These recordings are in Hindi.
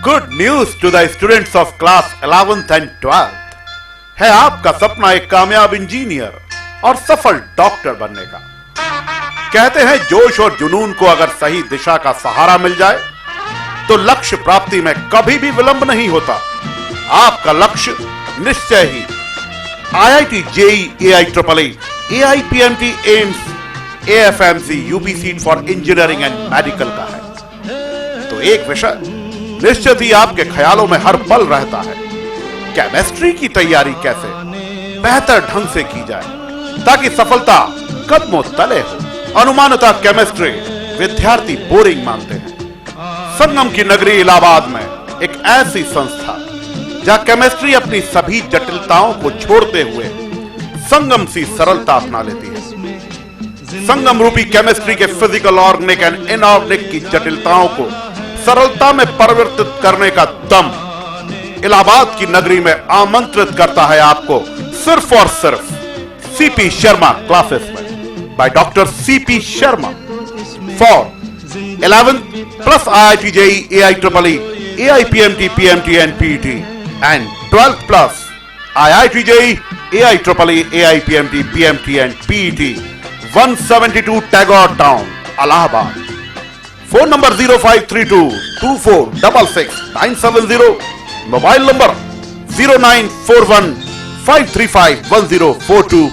Good news to the students of class 11th and 12th। है आपका सपना एक कामयाब इंजीनियर और सफल डॉक्टर बनने का। कहते हैं जोश और जुनून को अगर सही दिशा का सहारा मिल जाए तो लक्ष्य प्राप्ति में कभी भी विलंब नहीं होता। आपका लक्ष्य निश्चय ही IIT JEE IEEE AIPMT AIIMS AFMC UPSEED for engineering and medical का है। तो एक विषय निश्चित ही आपके ख्यालों में हर पल रहता है, केमिस्ट्री की तैयारी कैसे बेहतर ढंग से की जाए ताकि सफलता कदमों तले हो। अनुमानतः केमिस्ट्री विद्यार्थी बोरिंग मानते हैं। संगम की नगरी इलाहाबाद में एक ऐसी संस्था जहां केमिस्ट्री अपनी सभी जटिलताओं को छोड़ते हुए संगम सी सरलता अपना लेती है। संगम रूपी केमिस्ट्री के फिजिकल, ऑर्गेनिक एंड इनऑर्गेनिक की जटिलताओं को सरलता में परिवर्तित करने का दम इलाहाबाद की नगरी में आमंत्रित करता है आपको सिर्फ और सिर्फ CP शर्मा क्लासेस में by doctor CP Sharma for 11th plus IIT JEE AIEEE AIPMT PMT and PET and 12th plus IIT JEE AIEEE AIPMT PMT and PET 172 Tagore Town, Allahabad. Phone number 053224666970, mobile number 094153511042।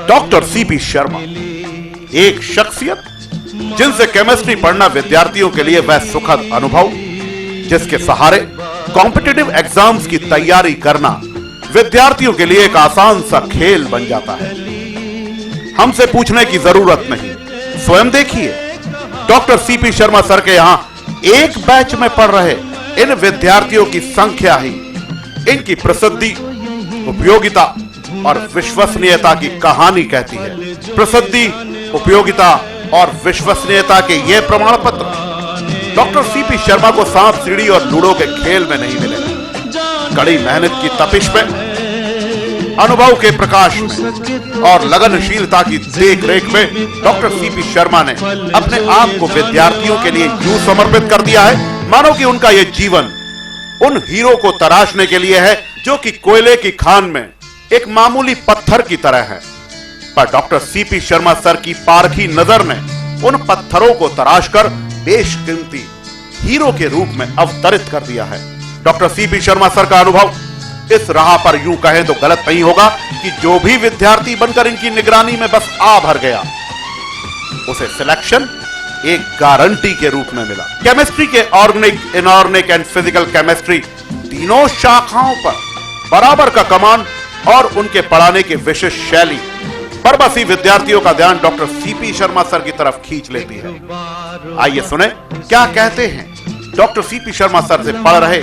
Doctor CP Sharma एक शख्सियत जिनसे केमिस्ट्री पढ़ना विद्यार्थियों के लिए वह सुखद अनुभव जिसके सहारे कॉम्पिटिटिव एग्जाम्स की तैयारी करना विद्यार्थियों के लिए एक आसान सा खेल बन जाता है। हमसे पूछने की जरूरत नहीं, स्वयं देखिए। डॉक्टर CP शर्मा सर के यहां एक बैच में पढ़ रहे इन विद्यार्थियों की संख्या ही इनकी प्रसिद्धि, उपयोगिता और विश्वसनीयता की कहानी कहती है। प्रसिद्धि, उपयोगिता और विश्वसनीयता के ये प्रमाण पत्र डॉक्टर CP शर्मा को सांप सीढ़ी और लूडो के खेल में नहीं मिले। कड़ी मेहनत की तपिश में, अनुभव के प्रकाश में और लगनशीलता की देखरेख में डॉक्टर CP शर्मा ने अपने आप को विद्यार्थियों के लिए यूं समर्पित कर दिया है मानो कि उनका यह जीवन उन हीरो को तराशने के लिए है जो कि कोयले की खान में एक मामूली पत्थर की तरह है। पर डॉक्टर CP शर्मा सर की पारखी नजर ने उन पत्थरों को तराशकर बेशकीमती हीरो के रूप में अवतरित कर दिया है। डॉक्टर CP शर्मा सर का अनुभव इस राह पर यूं कहें तो गलत नहीं होगा कि जो भी विद्यार्थी बनकर इनकी निगरानी में बस आ भर गया उसे सिलेक्शन एक गारंटी के रूप में मिला। केमिस्ट्री के organic, inorganic and physical chemistry तीनों शाखाओं पर बराबर का कमान और उनके पढ़ाने की विशिष्ट शैली परबसी विद्यार्थियों का ध्यान डॉक्टर CP शर्मा सर की तरफ खींच लेती है। आइए सुने क्या कहते हैं डॉक्टर CP शर्मा सर से पढ़ रहे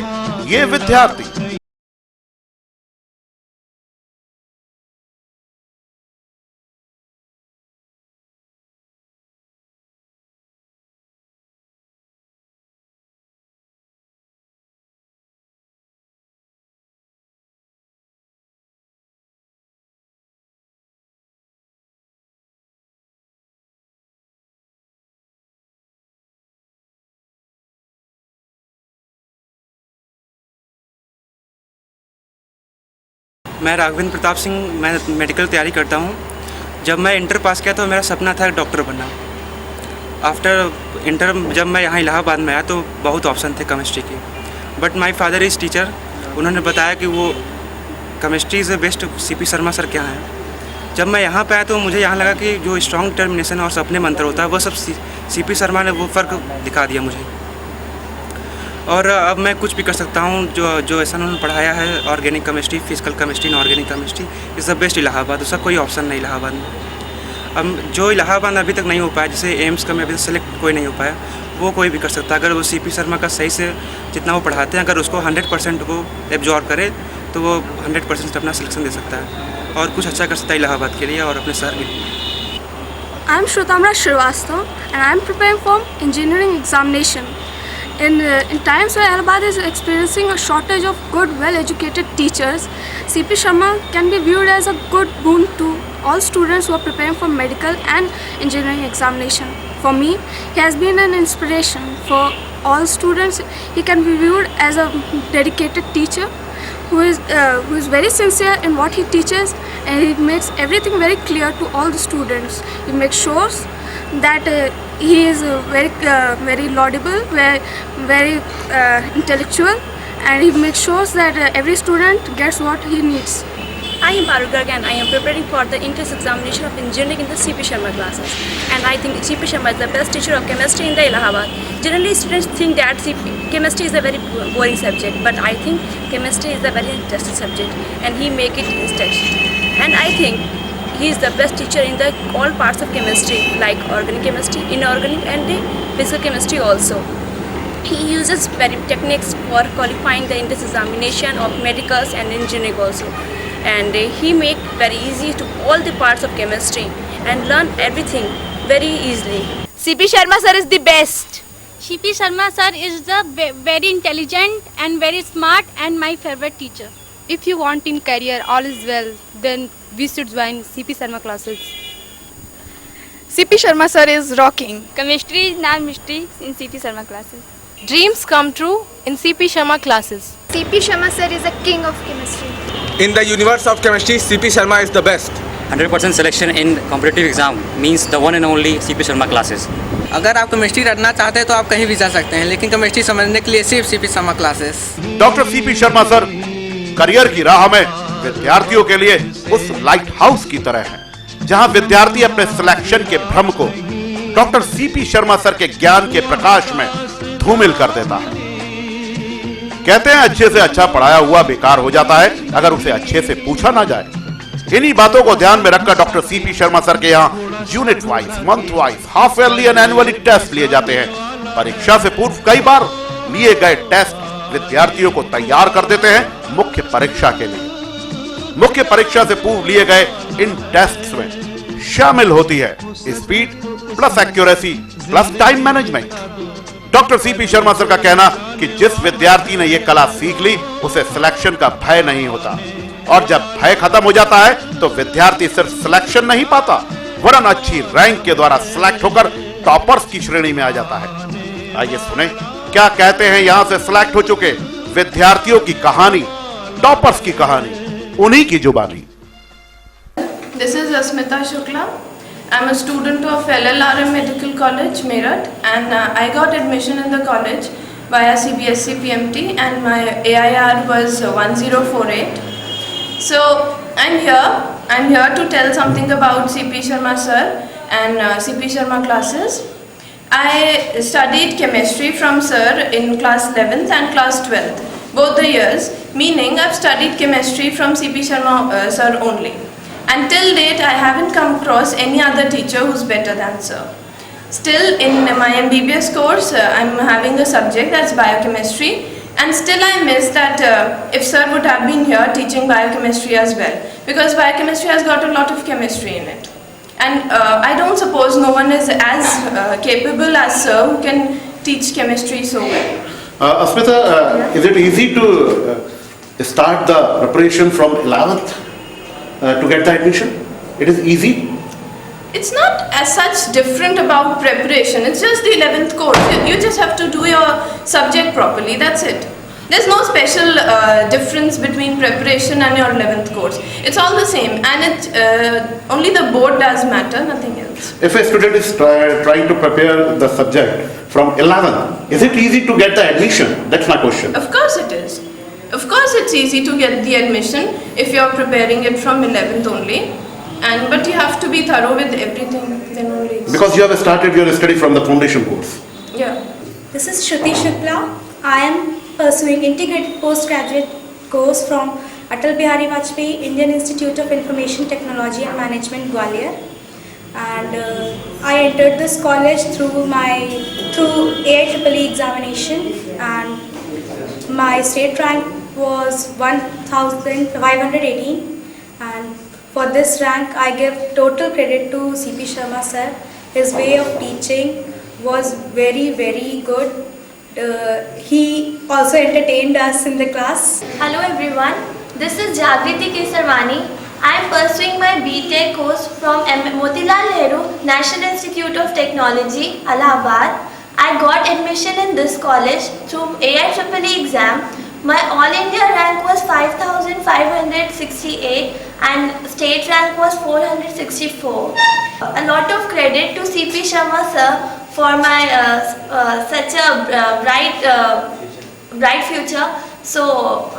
ये विद्यार्थी। मैं राघवेंद्र प्रताप सिंह, मैं मेडिकल तैयारी करता हूँ। जब मैं इंटर पास किया तो मेरा सपना था डॉक्टर बनना। आफ्टर इंटर जब मैं यहाँ इलाहाबाद में आया तो बहुत ऑप्शन थे केमिस्ट्री के, but my father is teacher. उन्होंने बताया कि वो chemistry is the best, CP Sharma sir क्या हैं। जब मैं यहाँ पे आया तो मुझे यहाँ लगा कि जो स्ट्रॉन्ग डिटर्मिनेशन और सपने मंत्र होता है वो सब CP शर्मा ने वो फ़र्क दिखा दिया मुझे। और अब मैं कुछ भी कर सकता हूँ जो ऐसा उन्होंने पढ़ाया है। Organic chemistry, physical chemistry, inorganic chemistry is the best Allahabad. उसका कोई ऑप्शन नहीं इलाहाबाद में। अब जो इलाहाबाद में अभी तक नहीं हो पाया, जैसे एम्स का में अभी तक सेलेक्ट कोई नहीं हो पाया, वो कोई भी कर सकता है। अगर वो CP शर्मा का सही से जितना वो पढ़ाते हैं, अगर उसको 100% वो एब्जॉर्ब करे तो वो 100% अपना सिलेक्शन दे सकता है और कुछ अच्छा कर सकता है इलाहाबाद के लिए और अपने शहर के लिए। I am Shrutamra Shrivastava and I am preparing for engineering examination. In times where Allahabad is experiencing a shortage of good, well-educated teachers, CP Sharma can be viewed as a good boon to all students who are preparing for medical and engineering examination. For me, he has been an inspiration for all students. He can be viewed as a dedicated teacher who is very sincere in what he teaches, and he makes everything very clear to all the students. He makes sure that he is very laudable, very intellectual, and he makes sure that every student gets what he needs. I am Parul Garg and I am preparing for the entrance examination of engineering in the CP Sharma classes. And I think CP Sharma is the best teacher of chemistry in the Allahabad. Generally, students think that chemistry is a very boring subject, but I think chemistry is a very interesting subject, and he make it interesting. And I think he is the best teacher in the all parts of chemistry, like organic chemistry, inorganic, and the physical chemistry also. He uses very techniques for qualifying the entrance examination of medicals and engineering also. And he make very easy to all the parts of chemistry and learn everything very easily. CP Sharma sir is the best. CP Sharma sir is the very intelligent and very smart and my favorite teacher. If you want in career all is well, then we should join CP Sharma classes. CP Sharma sir is rocking. Chemistry is not mystery in CP Sharma classes. Dreams come true in CP Sharma classes. CP Sharma sir is a king of chemistry. In the universe of chemistry, CP Sharma is the best. 100% selection in competitive exam means the one and only CP Sharma classes. अगर आप केमिस्ट्री रटना चाहते हैं तो आप कहीं भी जा सकते हैं, लेकिन केमिस्ट्री समझने के लिए सिर्फ CP Sharma classes. Doctor CP Sharma sir career की राह में विद्यार्थियों के लिए उस लाइट हाउस की तरह हैं, जहां विद्यार्थी अपने सिलेक्शन के भ्रम को डॉक्टर सीपी शर्मा सर के ज्ञान के प्रकाश में धूमिल कर देता है। कहते हैं अच्छे से अच्छा पढ़ाया हुआ बेकार हो जाता है अगर उसे अच्छे से पूछा ना जाए। इन्हीं बातों को ध्यान में रखकर डॉक्टर सीपी शर्मा सर के यहाँ unit wise, month wise, half yearly and annually test लिए जाते हैं। परीक्षा से पूर्व कई बार लिए गए टेस्ट विद्यार्थियों को तैयार कर देते हैं मुख्य परीक्षा के लिए। मुख्य परीक्षा से पूर्व लिए गए इन टेस्ट्स में शामिल होती है speed plus accuracy plus time management. Doctor CP Sharma sir का कहना कि जिस विद्यार्थी ने यह कला सीख ली उसे सिलेक्शन का भय नहीं होता, और जब भय खत्म हो जाता है तो विद्यार्थी सिर्फ सिलेक्शन नहीं पाता वरन अच्छी रैंक के द्वारा सिलेक्ट होकर टॉपर्स की श्रेणी में आ जाता है। आइए सुने क्या कहते हैं यहां से सिलेक्ट हो चुके विद्यार्थियों की कहानी, टॉपर्स की कहानी, उन्हीं की जुबानी। This is Asmita Shukla. I'm a student of LLRM Medical College, Meerut, and I got admission in the college via CBSE PMT, and my AIR was 1048. So I'm here to tell something about CP Sharma sir and CP Sharma classes. I studied chemistry from sir in class 11th and class 12th, both the years, meaning I've studied chemistry from CP Sharma sir only. Until date, I haven't come across any other teacher who's better than sir. Still, in my MBBS course, I'm having a subject that's biochemistry, and still I miss that if sir would have been here teaching biochemistry as well, because biochemistry has got a lot of chemistry in it. And I don't suppose no one is as capable as sir who can teach chemistry so well. Asmita, is it easy to start the preparation from 11th? To get the admission? It is easy? It's not as such different about preparation. It's just the 11th course. You just have to do your subject properly. That's it. There's no special difference between preparation and your 11th course. It's all the same, and only the board does matter, nothing else. If a student is trying to prepare the subject from 11th, is it easy to get the admission? That's my question. Of course it is. Of course it's easy to get the admission if you're preparing it from 11th only, but you have to be thorough with everything, then only it's... Because you have started your study from the foundation course. Yeah. This is Shruti Shukla. I am pursuing integrated postgraduate course from Atal Bihari Vajpayee Indian Institute of Information Technology and Management, Gwalior. And I entered this college through AIEEE examination, and my state rank was 1518, and for this rank I give total credit to CP Sharma sir. His way of teaching was very, very good. He also entertained us in the class. Hello everyone, this is Jagriti Kesarwani. I am pursuing my BTech course from Motilal Nehru National Institute of Technology, Allahabad. I got admission in this college through AIEEE exam. My All India rank was 5,568 and state rank was 464. A lot of credit to CP Sharma sir for my such a bright future. So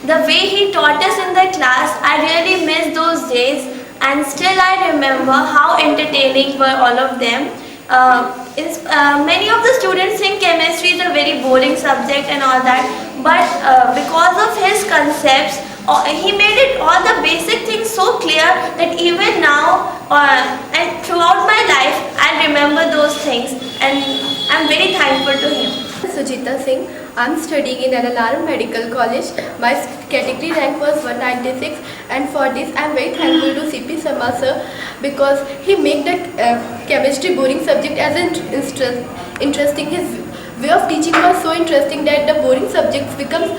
the way he taught us in the class, I really miss those days, and still I remember how entertaining were all of them. Many of the students think chemistry is a very boring subject and all that, but because of his concepts, he made it all the basic things so clear that even now and throughout my life I remember those things, and I'm very thankful to him. Sujita Singh. I'm studying in LLR Medical College. My category rank was 196, and for this I'm very thankful to CP Sharma sir, because he made the chemistry boring subject as interesting. His way of teaching was so interesting that the boring subjects becomes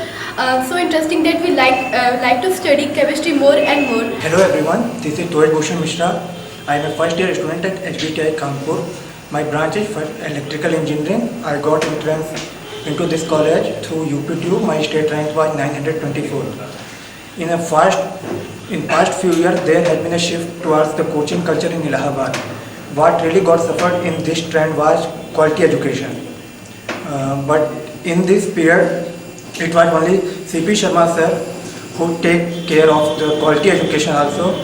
so interesting that we like to study chemistry more and more. Hello everyone, this is Toy Bhushan Mishra. I am a first year student at HBTI Kanpur. My branch is for electrical engineering. I got entrance into this college through UPTU. My state rank was 924. In past few years, there has been a shift towards the coaching culture in Allahabad. What really got suffered in this trend was quality education. But in this period, it was only CP Sharma sir who take care of the quality education also.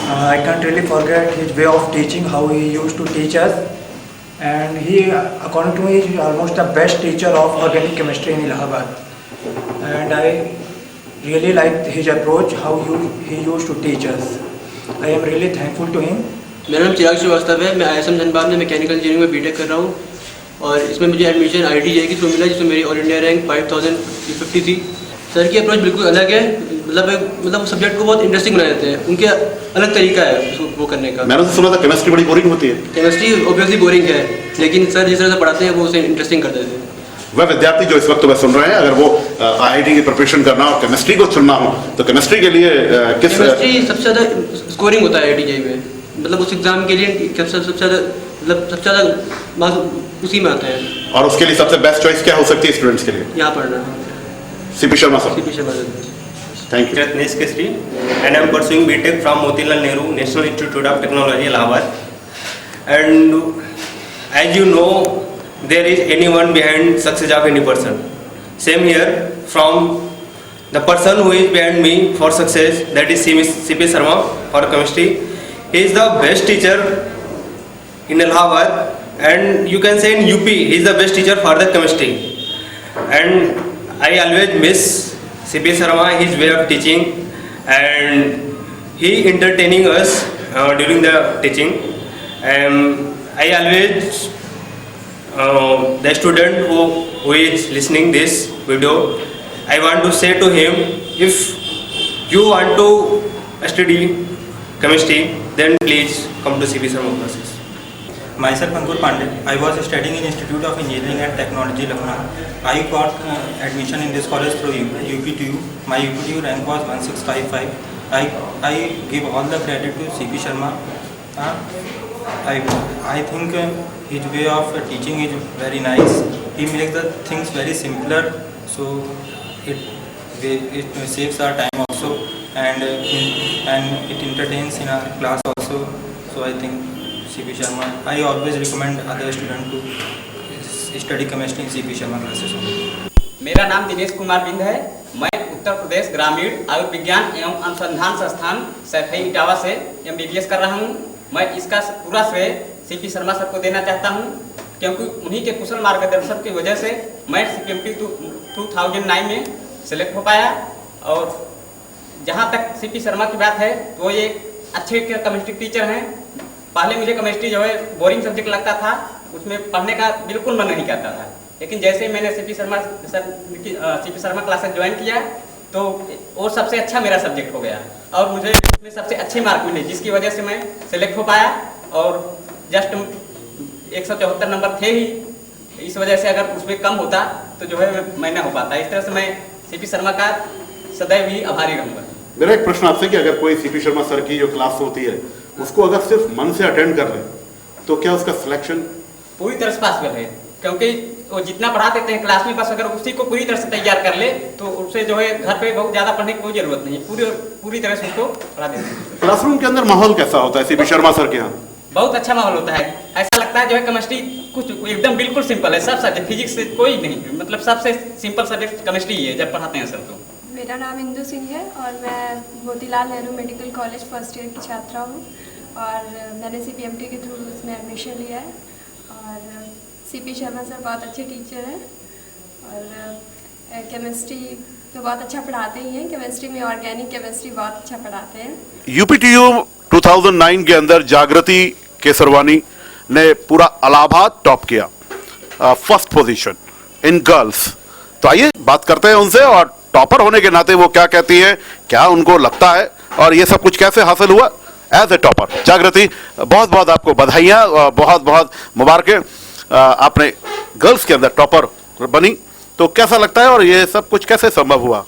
I can't really forget his way of teaching, how he used to teach us. And he, according to me, is almost the best teacher of organic chemistry in Allahabad. And I really liked his approach, how he used to teach us. I am really thankful to him. मेरा नाम चिराग श्रीवास्तव है। मैं ISM धनबाद में मैकेनिकल इंजीनियरिंग में बीटेक कर रहा हूँ, और इसमें मुझे एडमिशन IITJE के थ्रू मिला, जिसमें मेरी ऑल इंडिया रैंक 5050 थी। सर की अप्रोच बिल्कुल अलग है, मतलब सब्जेक्ट को बहुत इंटरेस्टिंग बना देते हैं। उनके अलग तरीका है वो करने का। मैंने तो सुना था केमिस्ट्री बड़ी बोरिंग होती है। केमिस्ट्री ऑब्वियसली बोरिंग है, लेकिन सर जिस तरह से पढ़ाते हैं वो उसे इंटरेस्टिंग कर देते हैं। वह विद्यार्थी जो इस वक्त वह सुन रहे हैं, अगर वो IIT की प्रिपरेशन करना और केमिस्ट्री को चुनना हो, तो केमिस्ट्री के लिए किस केमिस्ट्री सबसे ज़्यादा स्कोरिंग होता है IITJE में, मतलब उस एग्जाम के लिए सबसे ज़्यादा मार्क्स उसी में आते हैं। और उसके लिए सबसे बेस्ट चॉइस क्या हो सकती है स्टूडेंट्स के लिए? यहाँ पढ़ना। CP Sharma sir. CP Sharma sir. Thank you. Ratnesh Keshri, and I am pursuing BTech from Motilal Nehru National Institute of Technology, Allahabad. And as you know, there is anyone behind success of any person. Same here, from the person who is behind me for success, that is CP Sharma for chemistry. He is the best teacher in Allahabad, and you can say in UP, he is the best teacher for the chemistry. And I always miss CP Sharma, his way of teaching, and he entertaining us during the teaching. I always the student who is listening this video, I want to say to him, if you want to study chemistry, then please come to CP Sharma classes. Myself Ankur Pandey. I was studying in Institute of Engineering and Technology, Lucknow. I got admission in this college through UPTU. My UPTU rank was 1655. I give all the credit to CP Sharma. I think his way of teaching is very nice. He makes the things very simpler, so it saves our time also, and it entertains in our class also. So I think CP Sharma. I always recommend other students to study chemistry in CP Sharma classes. मेरा नाम दिनेश कुमार बिंद है। मैं उत्तर प्रदेश ग्रामीण आयुर्विज्ञान एवं अनुसंधान संस्थान सैफई इटावा से MBBS कर रहा हूँ। मैं इसका पूरा श्रेय CP शर्मा सर को देना चाहता हूँ, क्योंकि उन्हीं के कुशल मार्गदर्शन की वजह से मैं CPMT 2009 में सेलेक्ट हो पाया। और जहाँ तक CP शर्मा की बात है, तो ये अच्छे केमिस्ट्री टीचर हैं। पहले मुझे केमिस्ट्री जो है बोरिंग सब्जेक्ट लगता था, उसमें पढ़ने का बिल्कुल मन नहीं करता था, लेकिन जैसे मैंने CP शर्मा क्लासेस ज्वाइन किया, तो वो सबसे अच्छा मेरा सब्जेक्ट हो गया और मुझे उसमें सबसे अच्छे मार्क मिले, जिसकी वजह से मैं सेलेक्ट हो पाया। और जस्ट 174 नंबर थे ही, इस वजह से अगर उसमें कम होता तो जो है मैं ना हो पाता। इस तरह से मैं CP शर्मा का सदैव ही आभारी रहूँगा। मेरा एक प्रश्न आपसे कि अगर कोई CP शर्मा सर की जो क्लास होती है, उसको अगर सिर्फ मन से अटेंड कर रहे, तो क्या उसका सिलेक्शन पूरी तरह से पॉसिबल है? क्योंकि वो जितना पढ़ा देते हैं क्लास में, बस अगर उसी को पूरी तरह से तैयार कर ले तो उससे जो है घर पे बहुत ज़्यादा पढ़ने की कोई ज़रूरत नहीं है, पूरी तरह से उसको पढ़ा देते हैं। क्लासरूम के अंदर माहौल कैसा होता है सीपी शर्मा सर के यहाँ? बहुत अच्छा माहौल होता है, ऐसा लगता है जो है केमिस्ट्री कुछ एकदम बिल्कुल सिंपल है, सब सब्जेक्ट फिजिक्स से कोई नहीं, मतलब सबसे सिंपल सब्जेक्ट केमिस्ट्री ही है जब पढ़ाते हैं सर। तो मेरा नाम इंदु सिंह है और मैं Motilal Nehru medical college first year की छात्रा हूँ और मैंने CPMT के थ्रू उसमें एडमिशन लिया है और CP शर्मा सर बहुत अच्छे टीचर हैं और केमिस्ट्री तो बहुत अच्छा पढ़ाते ही हैं, केमिस्ट्री में ऑर्गेनिक केमिस्ट्री बहुत अच्छा पढ़ाते हैं। UPTU 2009 के अंदर जागृति केसरवानी ने पूरा इलाहाबाद टॉप किया, फर्स्ट पोजीशन इन गर्ल्स। तो आइए बात करते हैं उनसे और टॉपर होने के नाते वो क्या कहती है, क्या उनको लगता है और ये सब कुछ कैसे हासिल हुआ एज ए टॉपर। जागृति, बहुत बहुत आपको बधाइयाँ, बहुत बहुत मुबारकें, आपने गर्ल्स के अंदर टॉपर बनी, तो कैसा लगता है और ये सब कुछ कैसे संभव हुआ?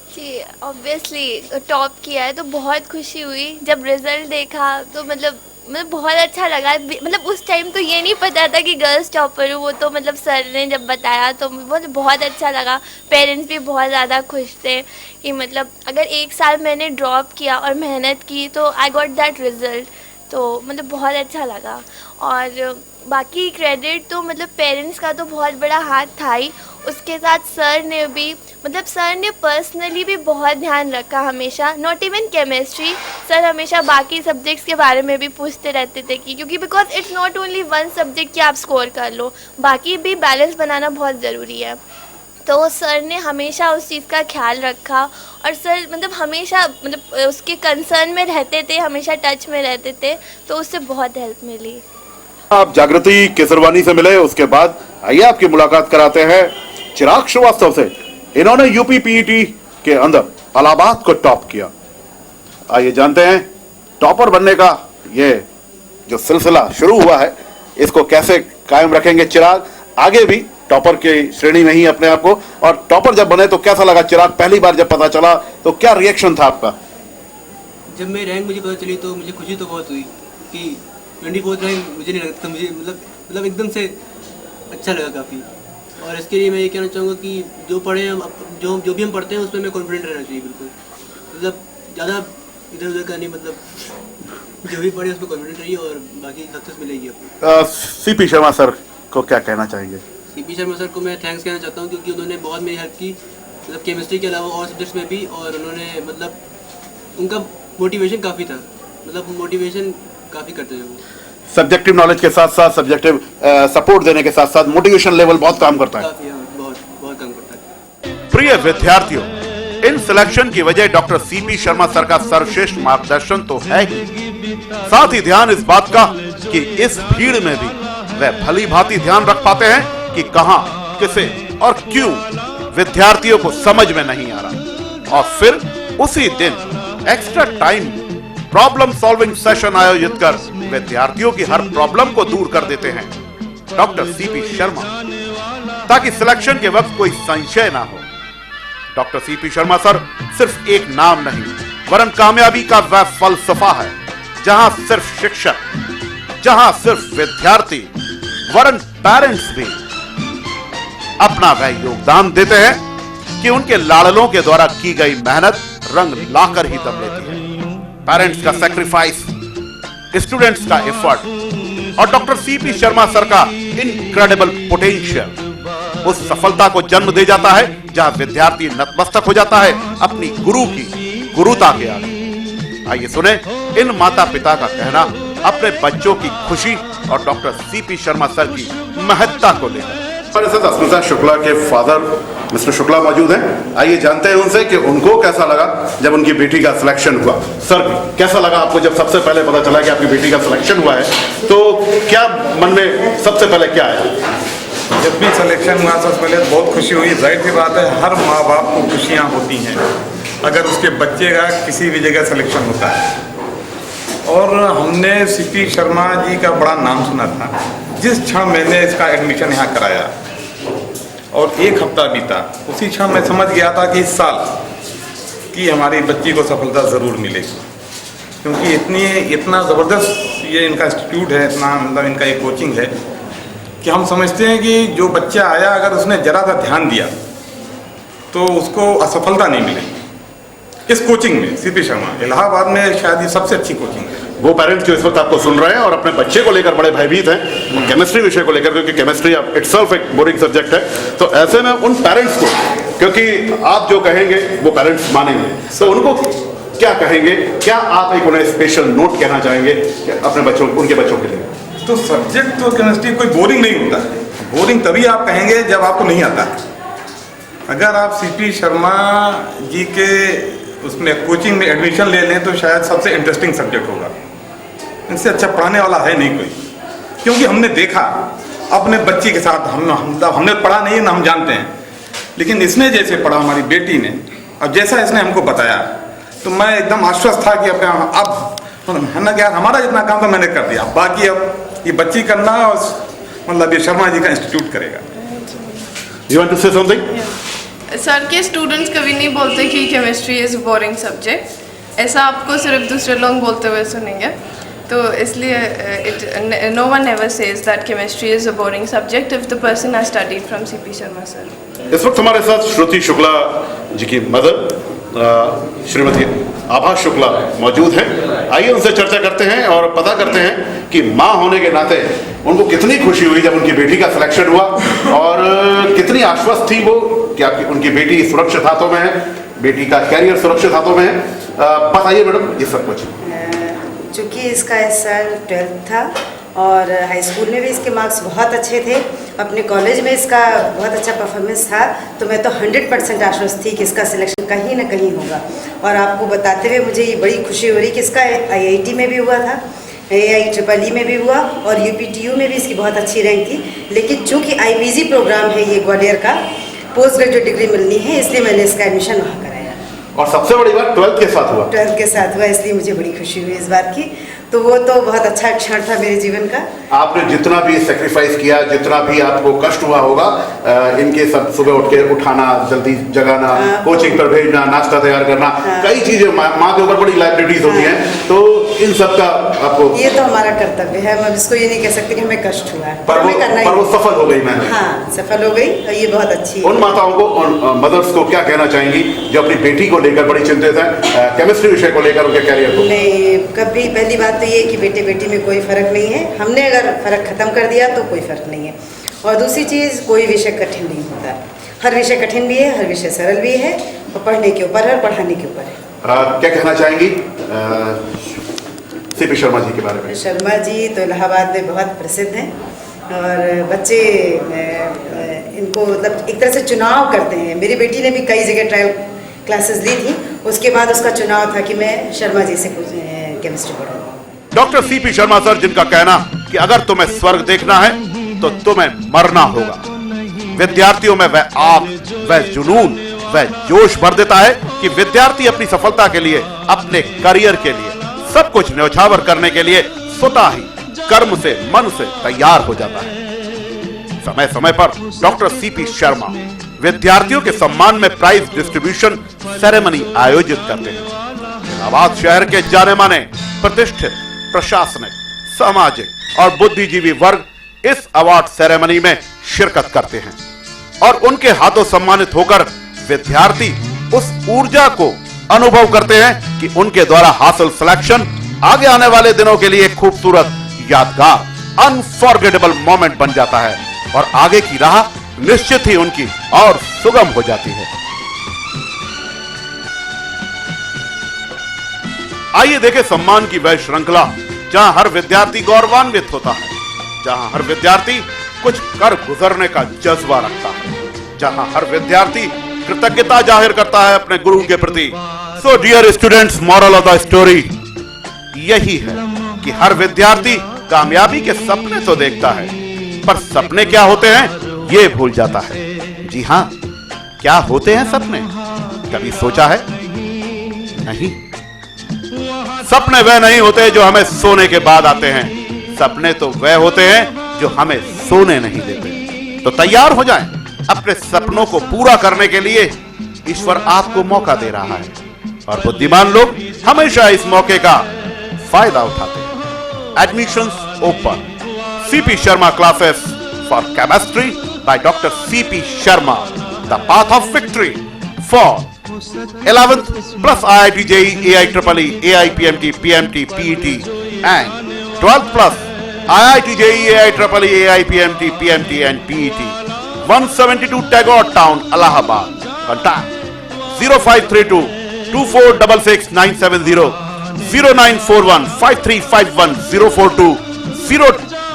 जी ऑब्वियसली टॉप किया है तो बहुत खुशी हुई, जब रिजल्ट देखा तो मतलब बहुत अच्छा लगा। मतलब उस टाइम तो ये नहीं पता था कि गर्ल्स टॉपर हूँ, वो तो मतलब सर ने जब बताया तो बहुत अच्छा लगा। पेरेंट्स भी बहुत ज़्यादा खुश थे कि मतलब अगर एक साल मैंने ड्रॉप किया और मेहनत की तो आई गॉट दैट रिज़ल्ट, तो मतलब बहुत अच्छा लगा। और बाकी क्रेडिट तो मतलब पेरेंट्स का तो बहुत बड़ा हाथ था ही, उसके साथ सर ने भी, मतलब सर ने पर्सनली भी बहुत ध्यान रखा हमेशा, नॉट इवन केमिस्ट्री, सर हमेशा बाकी सब्जेक्ट्स के बारे में भी पूछते रहते थे कि क्योंकि because it's not only one subject कि आप स्कोर कर लो, बाकी भी बैलेंस बनाना बहुत ज़रूरी है। तो सर ने हमेशा उस चीज़ का ख्याल रखा और सर मतलब हमेशा मतलब उसके कंसर्न में रहते थे, हमेशा टच में रहते थे, तो उससे बहुत हेल्प मिली। आप जागृति केसरवानी से मिले, उसके बाद आइए आपकी मुलाकात कराते हैं चिराग श्रीवास्तव से। इन्होंने UPPET के अंदर इलाहाबाद को टॉप किया। आइए जानते हैं टॉपर बनने का ये जो सिलसिला शुरू हुआ है इसको कैसे कायम रखेंगे चिराग, आगे भी टॉपर की श्रेणी में ही अपने आप को, और टॉपर जब बने तो कैसा लगा चिराग, पहली बार जब पता चला तो क्या रिएक्शन था आपका? जब मेरी रैंक मुझे पता चली तो मुझे खुशी तो बहुत हुई कि 24th रैंक मुझे नहीं लगता, मुझे मतलब एकदम से अच्छा लगा काफ़ी। और इसके लिए मैं ये कहना चाहूँगा कि जो पढ़े हम, जो भी हम पढ़ते हैं उसमें हमें कॉन्फिडेंट रहना चाहिए बिल्कुल, मतलब ज़्यादा इधर उधर का नहीं, मतलब जो भी पढ़े उसमें कॉन्फिडेंट रहिए और बाकी सक्सेस मिलेगी आपको। CP शर्मा सर को क्या कहना चाहेंगे? CP शर्मा सर को मैं थैंक्स कहना चाहता हूँ क्योंकि उन्होंने बहुत मेरी हेल्प की, मतलब केमिस्ट्री के अलावा और सब्जेक्ट्स में भी, और उन्होंने मतलब उनका मोटिवेशन काफ़ी था, मतलब मोटिवेशन काफ़ी करते हैं वो। सब्जेक्टिव नॉलेज के साथ साथ सब्जेक्टिव सपोर्ट देने के साथ साथ मोटिवेशन लेवल बहुत काम करता है। काफ़ी, हाँ, बहुत काम करता है। प्रिय विद्यार्थियों, इन सिलेक्शन की वजह डॉक्टर CP शर्मा सर का सर्वश्रेष्ठ मार्गदर्शन तो है ही, साथ ही ध्यान इस बात का कि इस भीड़ में भी वह भली भांति ध्यान रख पाते हैं कि कहां, किसे और क्यों विद्यार्थियों को समझ में नहीं आ रहा, और फिर उसी दिन extra time problem solving session आयोजित कर विद्यार्थियों की हर प्रॉब्लम को दूर कर देते हैं डॉक्टर CP शर्मा, ताकि सिलेक्शन के वक्त कोई संशय ना हो। डॉक्टर CP शर्मा सर सिर्फ एक नाम नहीं वरन कामयाबी का वह फलसफा है, जहां सिर्फ शिक्षक, जहां सिर्फ विद्यार्थी वरन पेरेंट्स भी अपना वह योगदान देते हैं कि उनके लाडलों के द्वारा की गई मेहनत रंग लाकर ही दम लेती है। पेरेंट्स का सैक्रिफाइस, स्टूडेंट्स का एफर्ट और डॉक्टर CP शर्मा सर का इनक्रेडिबल पोटेंशियल उस सफलता को जन्म दे जाता है जहां विद्यार्थी नतमस्तक हो जाता है अपनी गुरु की गुरुता के आगे। आइए सुने इन माता पिता का कहना अपने बच्चों की खुशी और डॉक्टर CP शर्मा सर की महत्ता को लेकर। हमारे साथ अस्मिता शुक्ला के फादर मिस्टर शुक्ला मौजूद हैं। आइए जानते हैं उनसे कि उनको कैसा लगा जब उनकी बेटी का सिलेक्शन हुआ। सर, कैसा लगा आपको जब सबसे पहले पता चला कि आपकी बेटी का सिलेक्शन हुआ है, तो क्या मन में सबसे पहले क्या आया? जब भी सिलेक्शन हुआ सबसे पहले बहुत खुशी हुई। जाहिर सी बात है, हर माँ बाप को खुशियाँ होती हैं अगर उसके बच्चे का किसी भी जगह सिलेक्शन होता है। और हमने CP शर्मा जी का बड़ा नाम सुना था। जिस क्षण मैंने इसका एडमिशन यहाँ कराया और एक हफ्ता बीता, उसी क्षण मैं समझ गया था कि इस साल की हमारी बच्ची को सफलता ज़रूर मिलेगी, क्योंकि इतना ज़बरदस्त ये इनका इंस्टीट्यूट है, इतना मतलब इनका एक कोचिंग है कि हम समझते हैं कि जो बच्चा आया अगर उसने जरा सा ध्यान दिया तो उसको असफलता नहीं मिलेगी। इस कोचिंग में सीपी शर्मा इलाहाबाद में शायद ये सबसे अच्छी कोचिंग है। वो पेरेंट्स जो इस वक्त आपको सुन रहे हैं और अपने बच्चे को लेकर बड़े भयभीत हैं केमिस्ट्री विषय को लेकर, क्योंकि केमिस्ट्री इटसेल्फ एक बोरिंग सब्जेक्ट है, तो ऐसे में उन पेरेंट्स को, क्योंकि आप जो कहेंगे वो पेरेंट्स मानेंगे, तो उनको क्या कहेंगे, क्या आप एक उन्हें स्पेशल नोट कहना चाहेंगे अपने बच्चों, उनके बच्चों के लिए? तो सब्जेक्ट तो केमिस्ट्री कोई बोरिंग नहीं होता है। बोरिंग तभी आप कहेंगे जब आपको नहीं आता। अगर आप सीपी शर्मा जी के उसमें कोचिंग में एडमिशन ले लें तो शायद सबसे इंटरेस्टिंग सब्जेक्ट होगा। इनसे अच्छा पढ़ाने वाला है नहीं कोई, क्योंकि हमने देखा अपने बच्ची के साथ, हमने पढ़ा नहीं है ना, हम जानते हैं, लेकिन इसने जैसे पढ़ा हमारी बेटी ने, अब जैसा इसने हमको बताया तो मैं एकदम आश्वस्त था कि अब है ना, क्या हमारा जितना काम था मैंने कर दिया, बाकी अब ये बच्ची करना और मतलब ये शर्मा जी का इंस्टीट्यूट करेगा। You want to say something? Sir के स्टूडेंट्स कभी नहीं बोलते कि केमिस्ट्री इज़ बोरिंग सब्जेक्ट, ऐसा आपको सिर्फ दूसरे लोग बोलते हुए सुनेंगे, तो इसलिए no one ever says that chemistry is a boring subject if the person has studied from CP Sharma sir. इस वक्त हमारे साथ श्रुति शुक्ला जी की मदर श्रीमती आभा शुक्ला मौजूद है। आइए उनसे चर्चा करते हैं और पता करते हैं कि माँ होने के नाते उनको कितनी खुशी हुई जब उनकी बेटी का सिलेक्शन हुआ और कितनी आश्वस्त थी वो कि आपकी उनकी बेटी सुरक्षित हाथों में है, बेटी का कैरियर सुरक्षित हाथों में है। बताइए मैडम ये सब कुछ। चूँकि इसका इस साल 12th था और हाई स्कूल में भी इसके मार्क्स बहुत अच्छे थे, अपने कॉलेज में इसका बहुत अच्छा परफॉर्मेंस था, तो मैं तो 100% आश्वस्त थी कि इसका सिलेक्शन कहीं ना कहीं होगा। और आपको बताते हुए मुझे ये बड़ी खुशी हो रही कि इसका IIT में भी हुआ था, AIEEE में भी हुआ और UPTU में भी इसकी बहुत अच्छी रैंक थी, लेकिन चूँकि IPG प्रोग्राम है ये ग्वालियर का, पोस्ट ग्रेजुएट डिग्री मिलनी है, इसलिए मैंने इसका एडमिशन वहाँ कराया। और सबसे बड़ी बात 12th के साथ हुआ। 12th के साथ हुआ, इसलिए मुझे बड़ी खुशी हुई इस बात की। तो वो तो बहुत अच्छा क्षण था मेरे जीवन का। आपने जितना भी सेक्रीफाइस किया, जितना भी आपको कष्ट हुआ होगा, इनके सब सुबह उठ के उठाना, जल्दी जगाना, कोचिंग पर भेजना, नाश्ता तैयार करना, कई चीजें माँ के ऊपर बड़ी लाइबिलिटीज होती हैं, तो इन सब का आपको, ये तो हमारा कर्तव्य है, मैं इसको ये नहीं कह सकती कि हमें कष्ट हुआ है, पर वो सफल हो गई। मैंने हाँ सफल हो गई और ये बहुत अच्छी। उन माताओं को, उन मदर्स को क्या कहना चाहेंगी जो अपनी बेटी को लेकर बड़ी चिंतित है, केमिस्ट्री विषय को लेकर उनके कैरियर को? नहीं, कभी पहली बात तो ये कि बेटे बेटी में कोई फ़र्क नहीं है, हमने अगर फ़र्क ख़त्म कर दिया तो कोई फ़र्क नहीं है। और दूसरी चीज़, कोई विषय कठिन नहीं होता, हर विषय कठिन भी है, हर विषय सरल भी है, और पढ़ने के ऊपर है और पढ़ाने के ऊपर है। क्या कहना चाहेंगी सीपी शर्मा जी के बारे में? शर्मा जी तो इलाहाबाद में बहुत प्रसिद्ध हैं और बच्चे इनको मतलब एक तरह से चुनाव करते हैं। मेरी बेटी ने भी कई जगह ट्रायल क्लासेस ली थी, उसके बाद उसका चुनाव था कि मैं शर्मा जी से कुछ केमिस्ट्री पढ़ूंगा। डॉक्टर सीपी शर्मा सर, जिनका कहना कि अगर तुम्हें स्वर्ग देखना है तो तुम्हें मरना होगा। विद्यार्थियों में वह आग, वह जुनून, वह जोश भर देता है कि विद्यार्थी अपनी सफलता के लिए, अपने करियर के लिए, सब कुछ न्यौछावर करने के लिए स्वतः ही कर्म से, मन से तैयार हो जाता है। समय समय पर डॉक्टर सीपी शर्मा विद्यार्थियों के सम्मान में प्राइज डिस्ट्रीब्यूशन सेरेमनी आयोजित करते हैं। इलाहाबाद शहर के जाने माने प्रतिष्ठित प्रशासनिक, सामाजिक और बुद्धिजीवी वर्ग इस अवार्ड सेरेमनी में शिरकत करते हैं और उनके हाथों सम्मानित होकर विद्यार्थी उस ऊर्जा को अनुभव करते हैं कि उनके द्वारा हासिल सिलेक्शन आगे आने वाले दिनों के लिए एक खूबसूरत, यादगार, अनफॉरगेटेबल मोमेंट बन जाता है और आगे की राह निश्चित ही उनकी और सुगम हो जाती है। आइए देखें सम्मान की वह श्रृंखला जहां हर विद्यार्थी गौरवान्वित होता है, जहां हर विद्यार्थी कुछ कर गुजरने का जज्बा रखता है, जहां हर विद्यार्थी कृतज्ञता जाहिर करता है अपने गुरु के प्रति। So dear students, moral of the story यही है कि हर विद्यार्थी कामयाबी के सपने तो देखता है, पर सपने क्या होते हैं ये भूल जाता है। जी हां, क्या होते हैं सपने, कभी सोचा है? नहीं। सपने वह नहीं होते जो हमें सोने के बाद आते हैं, सपने तो वह होते हैं जो हमें सोने नहीं देते। तो तैयार हो जाएं, अपने सपनों को पूरा करने के लिए ईश्वर आपको मौका दे रहा है और बुद्धिमान लोग हमेशा इस मौके का फायदा उठाते हैं। Admissions open. CP Sharma classes for chemistry by Dr. C.P. Sharma, the path of victory for 11th plus IIT JEE, IEEE, AIPMT, PMT, PET and 12th plus IIT JEE, IEEE, AIPMT, PMT and PET. 172 Tagore Town, Allahabad. Contact 0532 2466 970, 0941 5351 042,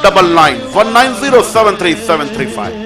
099 190 73735.